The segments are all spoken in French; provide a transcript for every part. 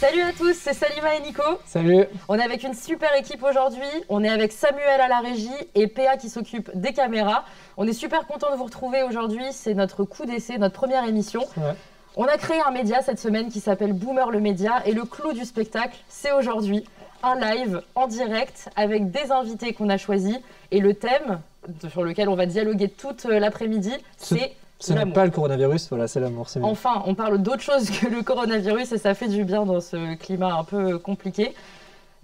Salut à tous, c'est Salima et Nico. Salut. On est avec une super équipe aujourd'hui. On est avec Samuel à la régie et PA qui s'occupe des caméras. On est super content de vous retrouver aujourd'hui. C'est notre coup d'essai, notre première émission. Ouais. On a créé un média cette semaine qui s'appelle Boomer le Média et le clou du spectacle, c'est aujourd'hui un live en direct avec des invités qu'on a choisis et le thème sur lequel on va dialoguer toute l'après-midi, c'est Ce n'est pas le coronavirus, voilà, c'est l'amour, c'est mieux. Enfin, on parle d'autre chose que le coronavirus et ça fait du bien dans ce climat un peu compliqué.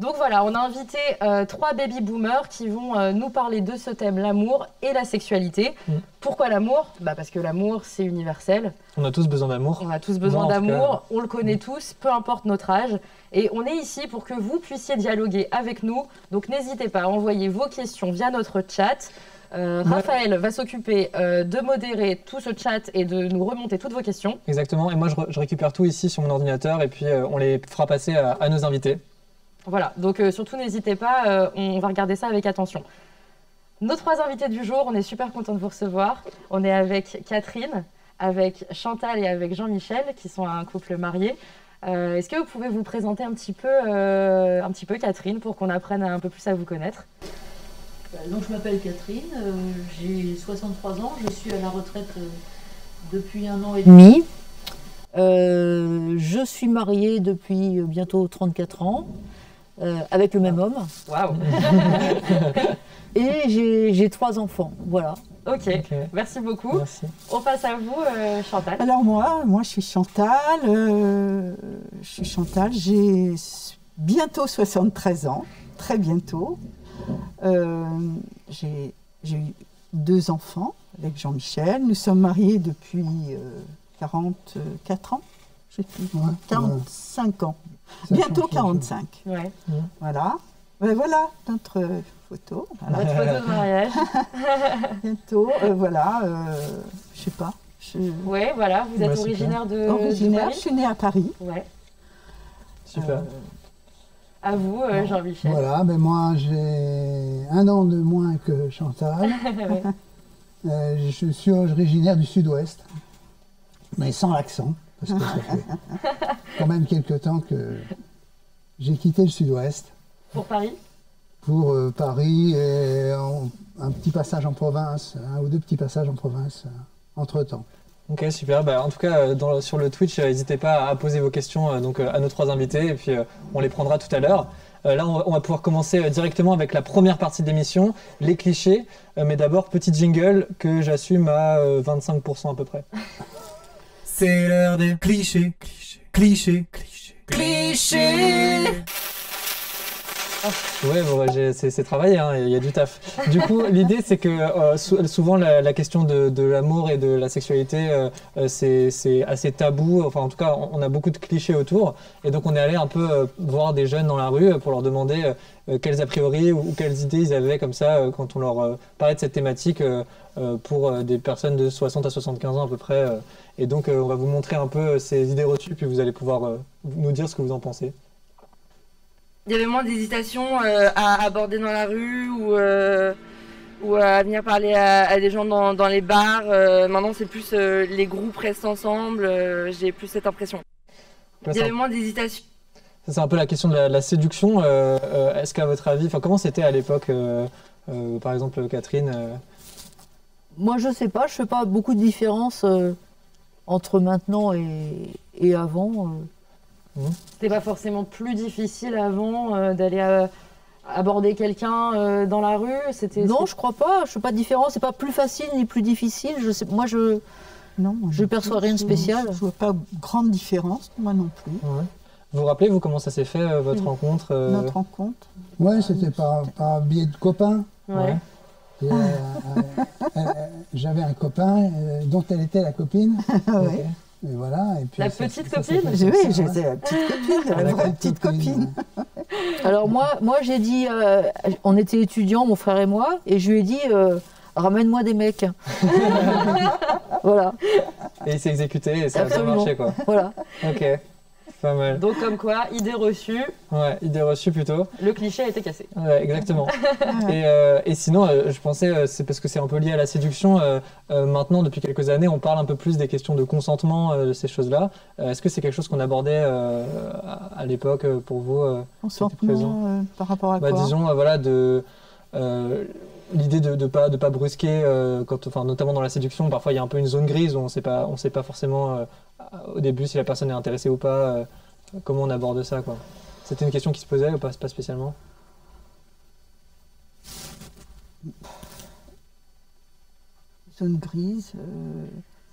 Donc voilà, on a invité 3 baby boomers qui vont nous parler de ce thème, l'amour et la sexualité. Pourquoi l'amour ? Parce que l'amour, c'est universel. On a tous besoin d'amour. On a tous besoin d'amour, on le connaît tous, peu importe notre âge. Et on est ici pour que vous puissiez dialoguer avec nous. Donc n'hésitez pas à envoyer vos questions via notre chat. Raphaël va s'occuper de modérer tout ce chat et de nous remonter toutes vos questions. Exactement, et moi je récupère tout ici sur mon ordinateur et puis on les fera passer à nos invités. Voilà, donc surtout n'hésitez pas, on va regarder ça avec attention. Nos 3 invités du jour, on est super contents de vous recevoir. On est avec Catherine, avec Chantal et avec Jean-Michel qui sont un couple marié. Est-ce que vous pouvez vous présenter un petit peu Catherine, pour qu'on apprenne un peu plus à vous connaître ? Donc je m'appelle Catherine, j'ai 63 ans, je suis à la retraite depuis 1 an et demi. Je suis mariée depuis bientôt 34 ans avec le même homme. Waouh. Et j'ai 3 enfants, voilà. Ok, merci beaucoup. Merci. On passe à vous, Chantal. Alors moi je suis Chantal, j'ai bientôt 73 ans, très bientôt. J'ai eu 2 enfants avec Jean-Michel. Nous sommes mariés depuis 44 ans, je sais plus, 45 ans. Bientôt 45. Ouais. Voilà. Voilà notre photo. Voilà. Votre photo de mariage. Bientôt, voilà. Je sais pas. Ouais, voilà. Vous êtes originaire de Originaire, Paris. je suis née à Paris. Ouais. Super. À vous, Jean-Michel. Voilà, mais moi j'ai 1 an de moins que Chantal. Je suis originaire du sud-ouest, mais sans l'accent, parce que ça fait quand même quelques temps que j'ai quitté le sud-ouest. Pour Paris ? Pour Paris et un petit passage en province, 1 ou 2 petits passages en province entre-temps. Ok, super. En tout cas, sur le Twitch, n'hésitez pas à poser vos questions à nos 3 invités et puis on les prendra tout à l'heure. Là, on va pouvoir commencer directement avec la première partie de l'émission, les clichés. Mais d'abord, petit jingle que j'assume à 25% à peu près. C'est l'heure des clichés, clichés, clichés, clichés. Ouais, c'est travaillé, hein, il y a du taf. Du coup, l'idée, c'est que souvent la question de l'amour et de la sexualité, c'est assez tabou. Enfin, en tout cas, on a beaucoup de clichés autour. Et donc, on est allé un peu voir des jeunes dans la rue pour leur demander quels a priori ou quelles idées ils avaient comme ça quand on leur parlait de cette thématique pour des personnes de 60 à 75 ans à peu près. Et donc, on va vous montrer un peu ces idées reçues, puis vous allez pouvoir nous dire ce que vous en pensez. Il y avait moins d'hésitation à aborder dans la rue ou à venir parler à des gens dans les bars. Maintenant, c'est plus les groupes restent ensemble. J'ai plus cette impression. Il y avait moins d'hésitation. C'est un peu la question de la séduction. Est-ce qu'à votre avis, comment c'était à l'époque, par exemple, Catherine Moi je sais pas, je fais pas beaucoup de différence entre maintenant et avant. C'était pas forcément plus difficile avant d'aller aborder quelqu'un dans la rue. Non, je crois pas. Je fais pas de différence. C'est pas plus facile ni plus difficile. Je perçois rien de spécial. Je vois pas grande différence, moi non plus. Ouais. Vous vous rappelez, vous, comment ça s'est fait, votre rencontre Notre rencontre. Ouais, c'était par biais de copains. Ouais. Et, j'avais un copain dont elle était la copine. Ouais. Et voilà. Et puis La petite copine ? Oui, j'étais la petite copine, la vraie petite copine. Alors moi j'ai dit, on était étudiants, mon frère et moi, et je lui ai dit, ramène-moi des mecs. Voilà. Et il s'est exécuté et ça a bien Absolument. marché, quoi. Voilà. Ok. Pas mal. Donc comme quoi, idée reçue, Ouais, idée reçue plutôt. le cliché a été cassé. Ouais, exactement. Et sinon, je pensais, c'est parce que c'est un peu lié à la séduction. Maintenant, depuis quelques années, on parle un peu plus des questions de consentement, de ces choses-là. Est-ce que c'est quelque chose qu'on abordait à l'époque pour vous Consentement par rapport à bah, quoi? disons, voilà, l'idée de pas brusquer, notamment dans la séduction, parfois il y a un peu une zone grise où on sait pas forcément au début si la personne est intéressée ou pas, comment on aborde ça, quoi. C'était une question qui se posait ou pas spécialement? Zone grise.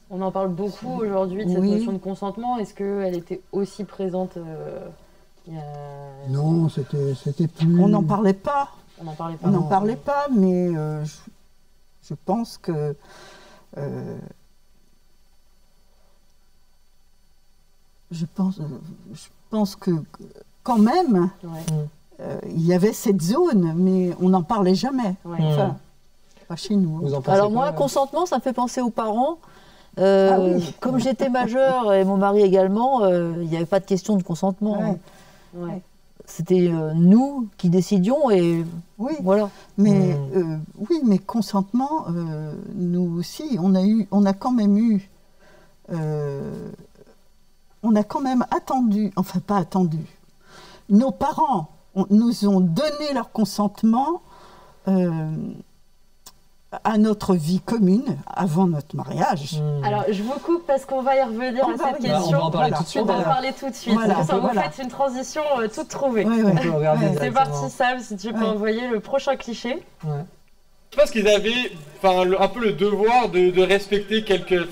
On en parle beaucoup aujourd'hui de cette Oui. notion de consentement. Est-ce qu'elle était aussi présente il y a... Non, c'était plus... On n'en parlait pas. On n'en parlait pas. On n'en parlait pas, mais je pense que je pense que quand même Ouais. il y avait cette zone, mais on n'en parlait jamais. Ouais. Enfin, pas chez nous. Vous en pensez Alors quoi, moi, consentement, ça me fait penser aux parents. Ah oui. Comme j'étais majeure et mon mari également, il n'y avait pas de question de consentement. Ouais. Ouais. C'était nous qui décidions et Oui, voilà. mais oui, mais consentement, nous aussi, on a quand même eu, on a quand même attendu, enfin pas attendu. Nos parents nous ont donné leur consentement à notre vie commune avant notre mariage. Alors, je vous coupe parce qu'on va y revenir On à va cette y- Bah, on question. va en parler Voilà. tout de suite. On va en d'ailleurs. parler tout de suite. Voilà, Comme ça, vous voilà. faites une transition toute trouvée. Ouais, ouais. On peut regarder Ouais. C'est directement. parti, Sam, si tu peux Ouais. envoyer le prochain cliché. Ouais. Je pense qu'ils avaient un peu le devoir de respecter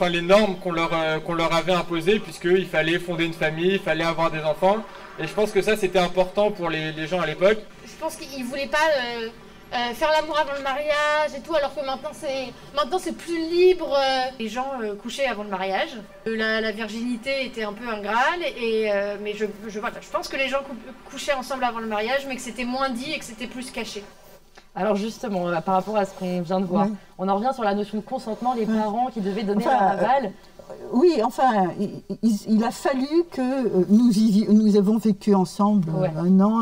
les normes qu'on leur avait imposées, puisqu'il fallait fonder une famille, il fallait avoir des enfants. Et je pense que ça, c'était important pour les gens à l'époque. Je pense qu'ils voulaient pas faire l'amour avant le mariage et tout, alors que maintenant c'est plus libre. Les gens couchaient avant le mariage. La virginité était un peu un graal, mais je pense que les gens couchaient ensemble avant le mariage, mais que c'était moins dit et que c'était plus caché. Alors justement, par rapport à ce qu'on vient de voir, Ouais. on en revient sur la notion de consentement, les parents qui devaient donner Enfin, leur aval. Oui, enfin, il a fallu que nous avons vécu ensemble Ouais. pendant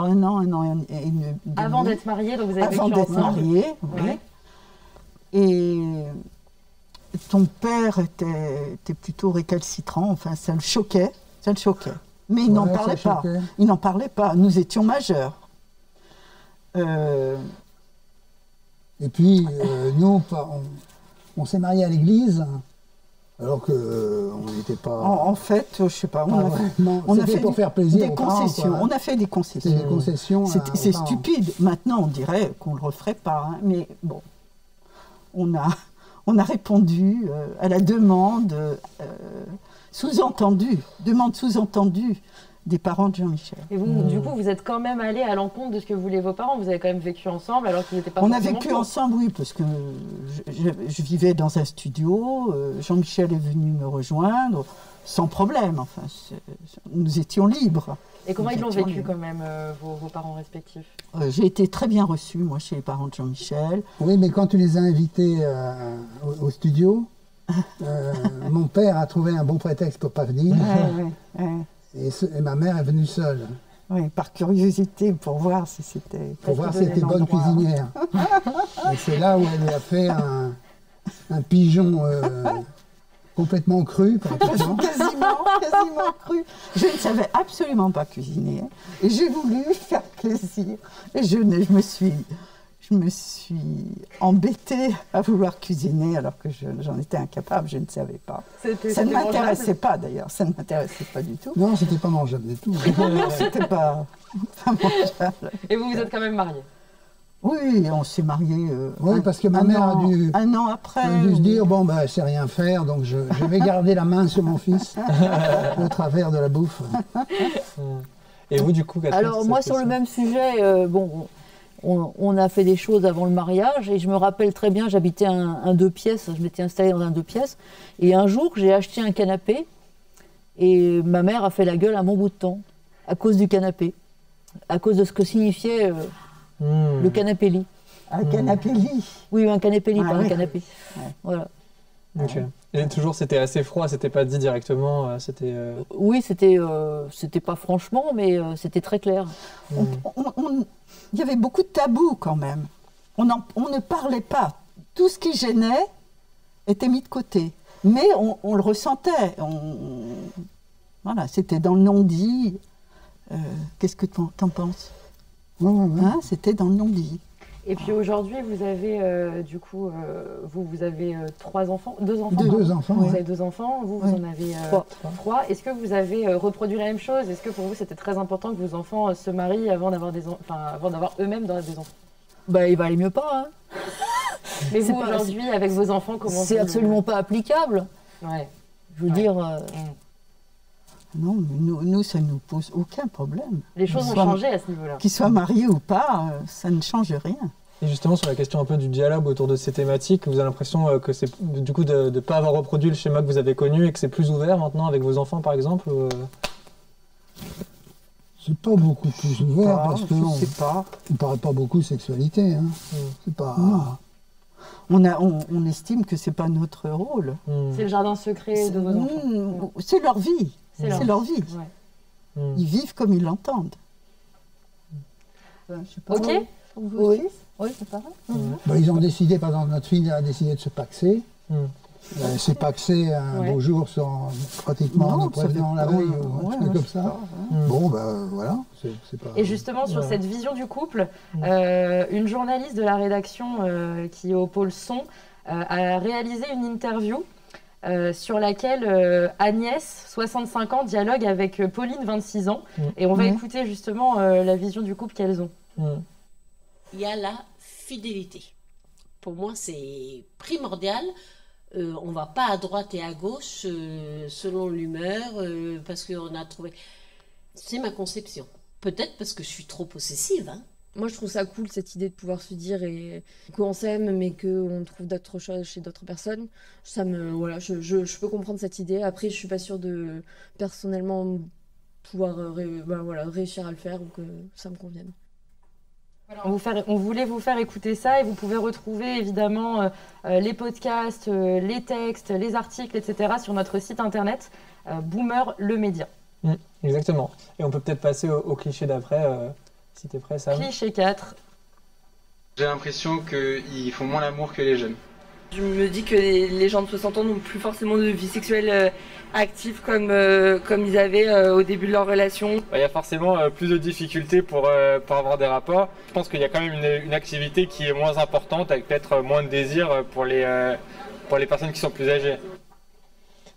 un an et demi. Avant d'être mariés, donc vous avez Avant vécu d'être ensemble. mariés, oui. Ouais. Et ton père était plutôt récalcitrant, enfin ça le choquait. Mais il n'en Ouais, parlait ça pas. choquait. Il n'en parlait pas. Nous étions majeurs. Et puis, nous, on s'est mariés à l'église, alors qu'on n'était pas... En fait, je sais pas, pas vraiment- C'était pour faire plaisir des aux parents, concessions. quoi. On a fait des concessions. C'était des concessions. C'est aux parents. stupide. Maintenant, on dirait qu'on ne le referait pas. Hein. Mais bon, on a répondu à la demande sous-entendue des parents de Jean-Michel. Et vous, du coup, vous êtes quand même allé à l'encontre de ce que voulaient vos parents. Vous avez quand même vécu ensemble alors qu'ils n'étaient pas On a forcément vécu pour. ensemble, oui, parce que je vivais dans un studio. Jean-Michel est venu me rejoindre sans problème. Enfin, nous étions libres. Et comment Nous ils l'ont étions vécu libres. quand même, vos parents respectifs? J'ai été très bien reçue, moi, chez les parents de Jean-Michel. Oui, mais quand tu les as invités au studio, mon père a trouvé un bon prétexte pour pas venir. Ouais. Et ma mère est venue seule, Oui, par curiosité, pour voir si c'était... pour voir si parce elle qu'il était bonne donnait l'endroit. cuisinière. Et c'est là où elle lui a fait un pigeon complètement cru, pratiquement. quasiment cru. Je ne savais absolument pas cuisiner. Et j'ai voulu faire plaisir. Et je me suis embêtée à vouloir cuisiner alors que j'en étais incapable, je ne savais pas. Ça ne m'intéressait pas d'ailleurs, ça ne m'intéressait pas du tout. Non, c'était pas mangeable du tout. C'était pas mangeable. Et vous vous êtes quand même mariés? Oui, on s'est mariés Oui, parce que ma mère a dû... un an après. Elle a dû se dire, bon, ben, je sais rien faire, donc je vais garder la main sur mon fils au travers de la bouffe. Et vous, du coup, Catherine, Alors moi, sur le même sujet, on a fait des choses avant le mariage et je me rappelle très bien, j'habitais un 2 pièces, je m'étais installée dans un 2 pièces et un jour, j'ai acheté un canapé et ma mère a fait la gueule un bon bout de temps à cause du canapé, à cause de ce que signifiait le canapé-lit. Un canapé-lit. Oui, un canapé-lit, Ah pas oui. un canapé. Ouais. Voilà. Ok. Et toujours, c'était assez froid, c'était pas dit directement, c'était... Oui, c'était pas franchement, mais c'était très clair. Il y avait beaucoup de tabous quand même. On ne parlait pas. Tout ce qui gênait était mis de côté. Mais on le ressentait. Voilà, c'était dans le non-dit. Qu'est-ce que t'en penses? Hein, c'était dans le non-dit. Et puis aujourd'hui, vous avez du coup, vous avez 3 enfants, 2 enfants. Deux enfants. Vous avez 2 enfants, vous en avez 3. Est-ce que vous avez reproduit la même chose? Est-ce que pour vous c'était très important que vos enfants se marient avant d'avoir eux-mêmes des enfants? Bah, il valait mieux pas. Hein. Mais vous aujourd'hui, avec vos enfants, comment c'est absolument pas applicable. Ouais. Je veux dire. Non, nous, ça ne nous pose aucun problème. Les choses ont changé à ce niveau-là. Qu'ils soient mariés ou pas, ça ne change rien. Et justement, sur la question un peu du dialogue autour de ces thématiques, vous avez l'impression que c'est du coup de ne pas avoir reproduit le schéma que vous avez connu et que c'est plus ouvert maintenant avec vos enfants, par exemple C'est pas beaucoup plus ouvert parce qu'on ne parle pas beaucoup de sexualité. Hein. C'est pas... On estime que c'est pas notre rôle. C'est le jardin secret de vos enfants. C'est leur vie. C'est leur vie. Ouais. Ils vivent comme ils l'entendent. Je sais pas. Ok. Oui, c'est pareil. Bah, ils ont décidé, par exemple, notre fille a décidé de se paxer. Elle s'est paxée un beau jour pratiquement nous prévenant la veille ou un truc comme ça. Bon, ben voilà, c'est pas... Et justement, sur cette vision du couple, une journaliste de la rédaction qui est au pôle son a réalisé une interview sur laquelle Agnès, 65 ans, dialogue avec Pauline, 26 ans. Et on va écouter justement la vision du couple qu'elles ont. Il y a la fidélité. Pour moi, c'est primordial. On ne va pas à droite et à gauche selon l'humeur, parce qu'on a trouvé... C'est ma conception. Peut-être parce que je suis trop possessive. Hein. Moi, je trouve ça cool, cette idée de pouvoir se dire qu'on s'aime, mais qu'on trouve d'autres choses chez d'autres personnes. Ça voilà, je peux comprendre cette idée. Après, je ne suis pas sûre de, personnellement, pouvoir réussir à le faire ou que ça me convienne. On voulait vous faire écouter ça et vous pouvez retrouver évidemment les podcasts, les textes, les articles, etc. sur notre site internet Boomer le Média. Exactement. Et on peut peut-être passer au cliché d'après, si tu es prêt, Sam. Cliché 4. J'ai l'impression qu'ils font moins l'amour que les jeunes. Je me dis que les gens de 60 ans n'ont plus forcément de vie sexuelle active comme ils avaient au début de leur relation. Il y a forcément plus de difficultés pour avoir des rapports. Je pense qu'il y a quand même une activité qui est moins importante, avec peut-être moins de désir pour les personnes qui sont plus âgées.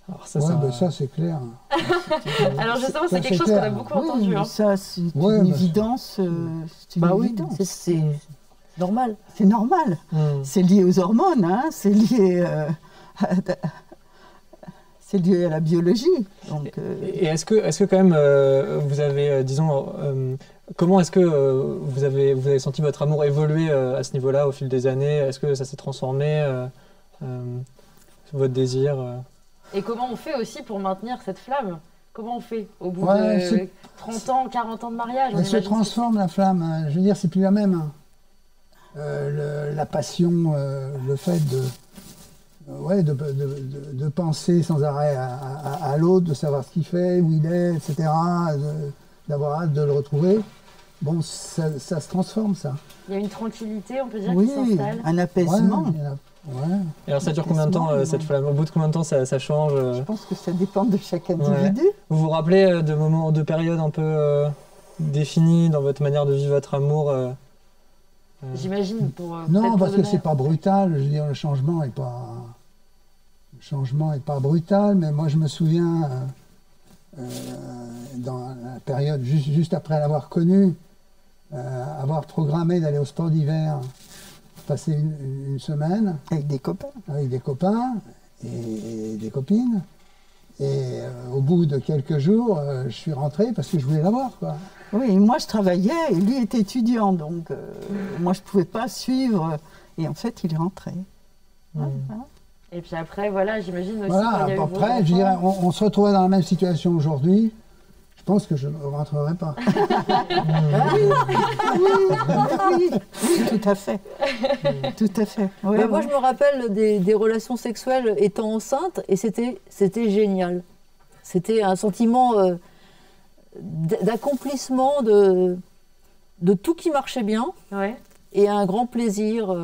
Alors ça c'est clair. Alors justement, c'est quelque chose qu'on a beaucoup entendu. Ça, c'est une évidence. C'est une évidence. C'est normal. C'est normal. C'est lié aux hormones, hein, c'est lié à la biologie. Donc, Et est-ce que quand même vous avez, disons, comment est-ce que vous avez senti votre amour évoluer à ce niveau-là au fil des années? Est-ce que ça s'est transformé, votre désir Et comment on fait aussi pour maintenir cette flamme? Comment on fait au bout de 30 ans, 40 ans de mariage? Elle se transforme la flamme, hein. Je veux dire, c'est plus la même. Hein. La passion, le fait de penser sans arrêt à l'autre, de savoir ce qu'il fait, où il est, etc., d'avoir hâte de le retrouver, bon, ça se transforme, ça. Il y a une tranquillité, on peut dire, qui s'installe. Un apaisement. Et alors ça dure combien de temps cette flamme? Au bout de combien de temps ça change? Je pense que ça dépend de chaque individu. Vous vous rappelez de périodes un peu définies dans votre manière de vivre votre amour J'imagine pour... non, parce que c'est pas brutal, je veux dire, le changement est pas brutal, mais moi je me souviens, dans la période juste après l'avoir connu, avoir programmé d'aller au sport d'hiver, passer une semaine. Avec des copains. Avec des copains et des copines. Et au bout de quelques jours, je suis rentré parce que je voulais l'avoir, quoi. Oui, moi je travaillais et lui était étudiant, donc moi je ne pouvais pas suivre. Et en fait, il est rentré. Et puis après, voilà, j'imagine aussi... Voilà, après, je dirais, on se retrouvait dans la même situation aujourd'hui. Je pense que je ne rentrerai pas. Oui, tout tout à fait. Tout à fait. Ouais, Moi, je me rappelle des relations sexuelles étant enceinte et c'était génial. C'était un sentiment d'accomplissement de tout qui marchait bien et un grand plaisir.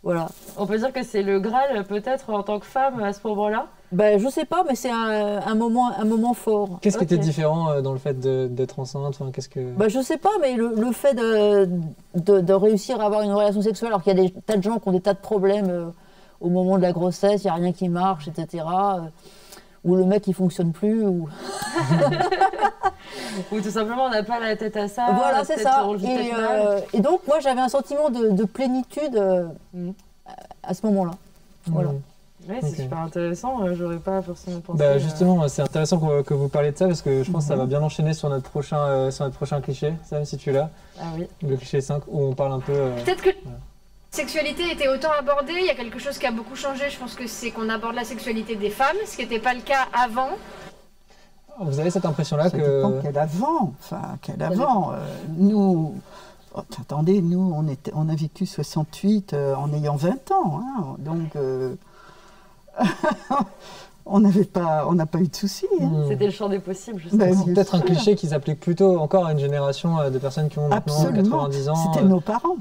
Voilà. On peut dire que c'est le Graal, peut-être, en tant que femme, à ce moment-là? Ben, je sais pas, mais c'est un moment fort. Qu'est-ce qui était différent dans le fait d'être enceinte? Enfin, qu'est-ce que... Ben, je sais pas, mais le fait de réussir à avoir une relation sexuelle, alors qu'il y a des tas de gens qui ont des tas de problèmes au moment de la grossesse, il n'y a rien qui marche, etc. Ou le mec il fonctionne plus, ou tout simplement on n'a pas la tête à ça. Voilà, c'est ça. Et donc moi j'avais un sentiment de plénitude à ce moment-là. Voilà. Ouais, c'est super intéressant, j'aurais pas forcément pensé. Justement, c'est intéressant que vous parliez de ça parce que je pense que ça va bien enchaîner sur notre prochain cliché, Sam, si tu l'as. Ah oui. Le cliché 5 où on parle un peu. Peut-être que la sexualité était autant abordée, il y a quelque chose qui a beaucoup changé, je pense que c'est qu'on aborde la sexualité des femmes, ce qui n'était pas le cas avant. Vous avez cette impression-là que... Ça dépend quel avant. Enfin, quel avant. Nous... attendez, nous, on a vécu 68 en ayant 20 ans. Hein, donc, on n'a pas eu de soucis. Hein. C'était le champ des possibles, justement. C'est peut-être un cliché qui s'applique plutôt encore à une génération de personnes qui ont maintenant 90 ans. C'était nos parents.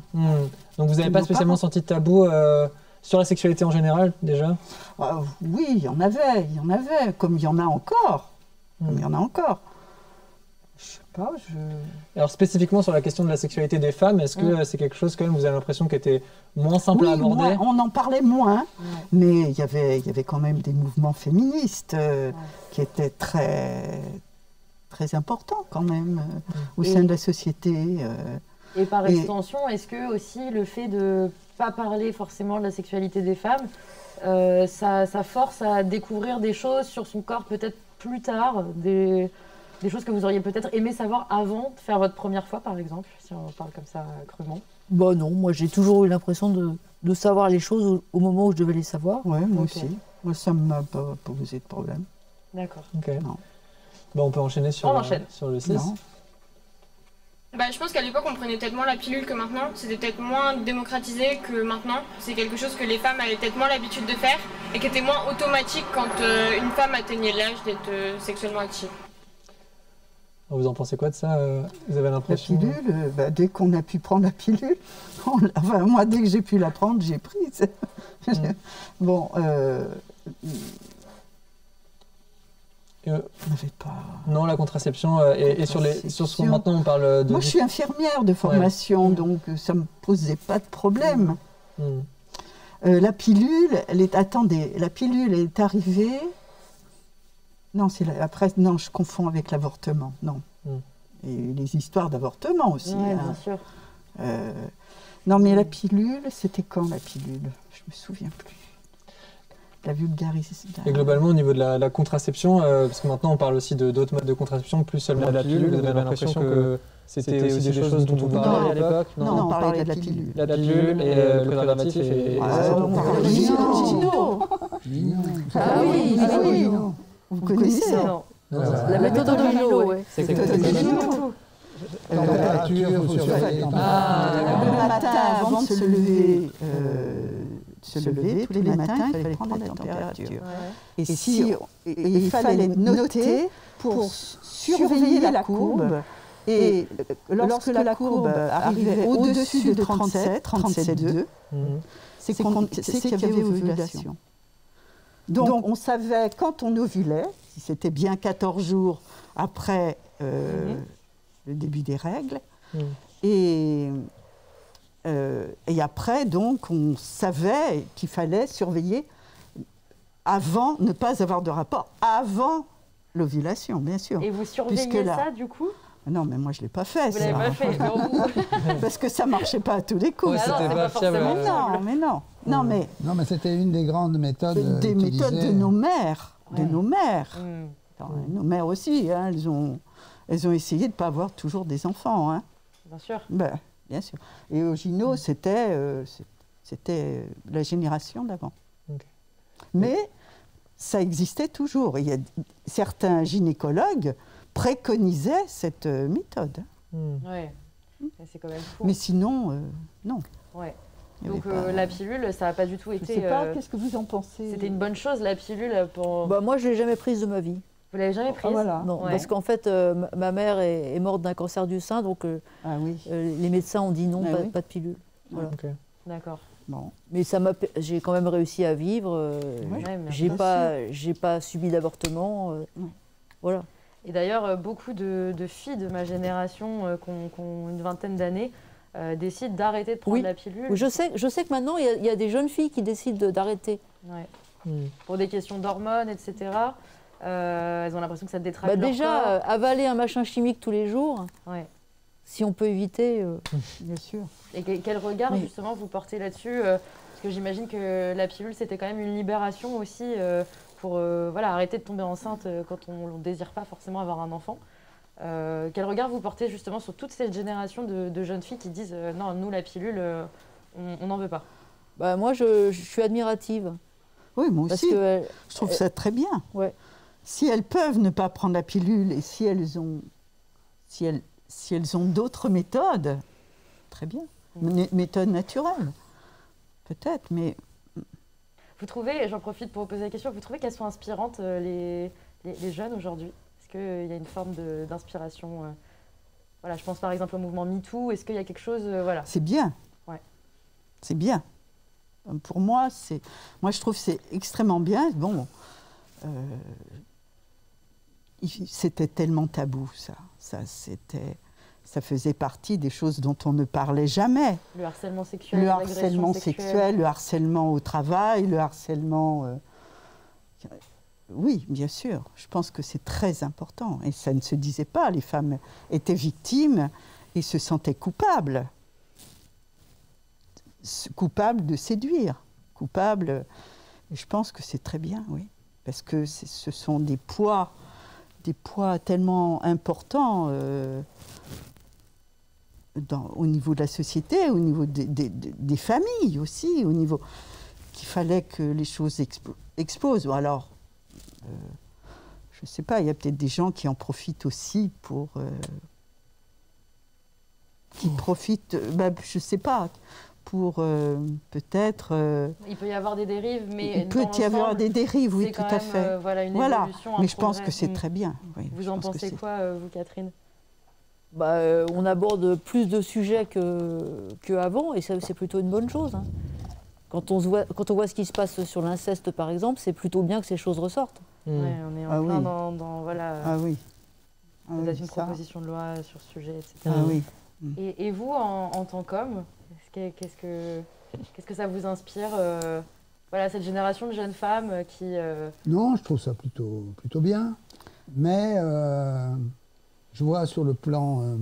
Donc vous n'avez pas spécialement senti de tabou sur la sexualité en général, déjà? Oui, il y en avait, comme il y en a encore. Comme il y en a encore. Je sais pas, Alors spécifiquement sur la question de la sexualité des femmes, est-ce que c'est quelque chose quand même, vous avez l'impression qui était moins simple à aborder? On en parlait moins, mais il y avait quand même des mouvements féministes qui étaient très, très importants quand même au sein de la société. Et par extension, est-ce que aussi le fait de ne pas parler forcément de la sexualité des femmes, ça force à découvrir des choses sur son corps peut-être plus tard, des choses que vous auriez peut-être aimé savoir avant de faire votre première fois, par exemple, si on parle comme ça crûment? Bon, non, moi j'ai toujours eu l'impression de savoir les choses au moment où je devais les savoir. Oui, moi aussi. Moi, ça ne m'a pas posé de problème. D'accord. Non. Bon, on peut enchaîner sur le 6. Je pense qu'à l'époque, on prenait peut-être moins la pilule que maintenant. C'était peut-être moins démocratisé que maintenant. C'est quelque chose que les femmes avaient peut-être moins l'habitude de faire et qui était moins automatique quand une femme atteignait l'âge d'être sexuellement active. Vous en pensez quoi de ça? Vous avez l'impression... La pilule, dès qu'on a pu prendre la pilule, moi, dès que j'ai pu la prendre, j'ai pris. Bon... on n'avait pas... Non, la contraception, et sur ce qu'on maintenant on parle de... Moi, je suis infirmière de formation, donc ça ne me posait pas de problème. La pilule, la pilule est arrivée... Non, non, je confonds avec l'avortement, non. Et les histoires d'avortement aussi. Oui, bien sûr. Non, mais la pilule, c'était quand la pilule? Je ne me souviens plus. La vulgarisation. Et globalement, au niveau de la contraception, parce que maintenant on parle aussi d'autres modes de contraception, plus seulement la pilule, vous avez l'impression que c'était aussi des choses dont on parlait à l'époque? Non, on parlait de la pilule. La pilule et le préservatif et... on parlait de Gino. Ah oui, vous connaissez? La méthode de Gino, oui. C'est la méthode de Gino. La température, il faut surveiller. Le matin, avant de se lever, tous les matins, il fallait prendre la température. Et il fallait noter pour surveiller la courbe. Et lorsque la courbe arrivait au-dessus de 37,2, c'est qu'il y avait ovulation. Donc on savait quand on ovulait, si c'était bien 14 jours après le début des règles, et après, donc, on savait qu'il fallait surveiller avant, ne pas avoir de rapport avant l'ovulation, bien sûr. Et vous surveillez ça, du coup? Non, mais moi, je ne l'ai pas fait. Vous ne l'avez pas fait, parce que ça ne marchait pas à tous les coups. C'était pas fiable. Non, mais c'était une des grandes méthodes des méthodes de nos mères. De nos mères. Nos mères aussi, hein, elles ont essayé de ne pas avoir toujours des enfants. Hein. Bien sûr. Bien sûr. Et au Gino, c'était la génération d'avant. Mais ça existait toujours. Il y a certains gynécologues préconisaient cette méthode. Ouais. C'est quand même fou. Mais sinon, non. Ouais. Il y avait Donc pas- la pilule, ça n'a pas du tout Je été... sais pas, qu'est-ce que vous en pensez? C'était une bonne chose, la pilule, pour... Bah, moi, je ne l'ai jamais prise de ma vie. Vous l'avez jamais prise? voilà. Non, Ouais. parce qu'en fait, ma mère est morte d'un cancer du sein, donc Ah oui, les médecins ont dit non, Ah pas, oui. pas de pilule. Voilà. Ok. D'accord. bon. Mais j'ai quand même réussi à vivre. Oui, Ouais, mais j'ai bien pas subi d'avortement. Voilà. Et d'ailleurs, beaucoup de filles de ma génération qui ont une vingtaine d'années décident d'arrêter de prendre Oui. la pilule. Oui, je sais que maintenant, il y a des jeunes filles qui décident d'arrêter. Ouais. Mm. Pour des questions d'hormones, etc. Elles ont l'impression que ça détraque Bah, leur déjà, corps. avaler un machin chimique tous les jours, Ouais. si on peut éviter. Bien sûr. Et quel regard, Mais- justement, vous portez là-dessus parce que j'imagine que la pilule, c'était quand même une libération aussi pour voilà, arrêter de tomber enceinte quand on ne désire pas forcément avoir un enfant. Quel regard vous portez justement sur toute cette génération de jeunes filles qui disent non, nous, la pilule, on n'en veut pas? Bah, moi, je suis admirative. Oui, moi Parce aussi. que, Je trouve ça très bien. ouais. Si elles peuvent ne pas prendre la pilule et si elles ont d'autres méthodes, très bien. Méthodes naturelles, peut-être, mais Vous trouvez, et j'en profite pour vous poser la question, vous trouvez qu'elles sont inspirantes, les jeunes aujourd'hui? Est-ce qu'il y a une forme d'inspiration voilà, je pense par exemple au mouvement MeToo. Est-ce qu'il y a quelque chose... voilà. c'est bien. Ouais. C'est bien. Pour moi, je trouve que c'est extrêmement bien. Bon, c'était tellement tabou, ça. Ça faisait partie des choses dont on ne parlait jamais. Le harcèlement sexuel, Le l'agression harcèlement sexuelle. sexuel, le harcèlement au travail, le harcèlement... Oui, bien sûr. Je pense que c'est très important. Et ça ne se disait pas. Les femmes étaient victimes et se sentaient coupables. Coupables de séduire. Coupables... Et je pense que c'est très bien, oui. Parce que ce sont des poids tellement importants au niveau de la société, au niveau des familles aussi, au niveau qu'il fallait que les choses explosent. Alors, je ne sais pas, il y a peut-être des gens qui en profitent aussi pour... qui profitent, je ne sais pas, pour peut-être... Il peut y avoir des dérives, mais il peut y avoir des dérives, oui, c'est tout quand à même, fait. voilà, une Voilà, évolution, un mais je pense progrès. que c'est très bien. Oui, Vous je en pense que pensez c'est- quoi, vous, Catherine? Bah, on aborde plus de sujets qu'avant, et ça, c'est plutôt une bonne chose. Hein. Quand on voit ce qui se passe sur l'inceste, par exemple, c'est plutôt bien que ces choses ressortent. Ouais, on est en Ah plein oui. dans voilà, Ah oui. Ah vous oui, avez une ça. proposition de loi sur ce sujet, etc. Ah oui. Et vous, en tant qu'homme, qu'est-ce que ça vous inspire voilà, cette génération de jeunes femmes qui... Non, je trouve ça plutôt bien. Mais je vois sur le plan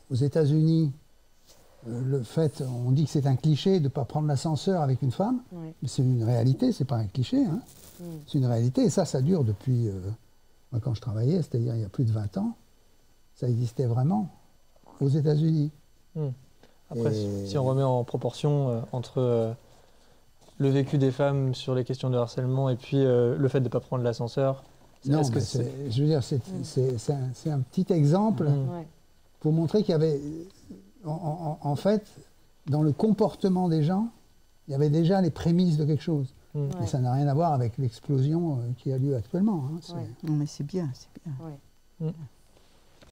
aux États-Unis, le fait, on dit que c'est un cliché de ne pas prendre l'ascenseur avec une femme, Ouais. mais c'est une réalité, c'est pas un cliché. Hein. C'est une réalité, et ça dure depuis, moi, quand je travaillais, c'est-à-dire il y a plus de 20 ans, ça existait vraiment aux États-Unis. Après, Et- si on remet en proportion entre le vécu des femmes sur les questions de harcèlement et puis le fait de ne pas prendre l'ascenseur, Non, est-ce que mais je veux dire, c'est un petit exemple Ouais. pour montrer qu'il y avait, en fait, dans le comportement des gens, il y avait déjà les prémices de quelque chose. Ouais. Et ça n'a rien à voir avec l'explosion qui a lieu actuellement. Hein. Ouais. Non, mais c'est bien, c'est bien. Ouais.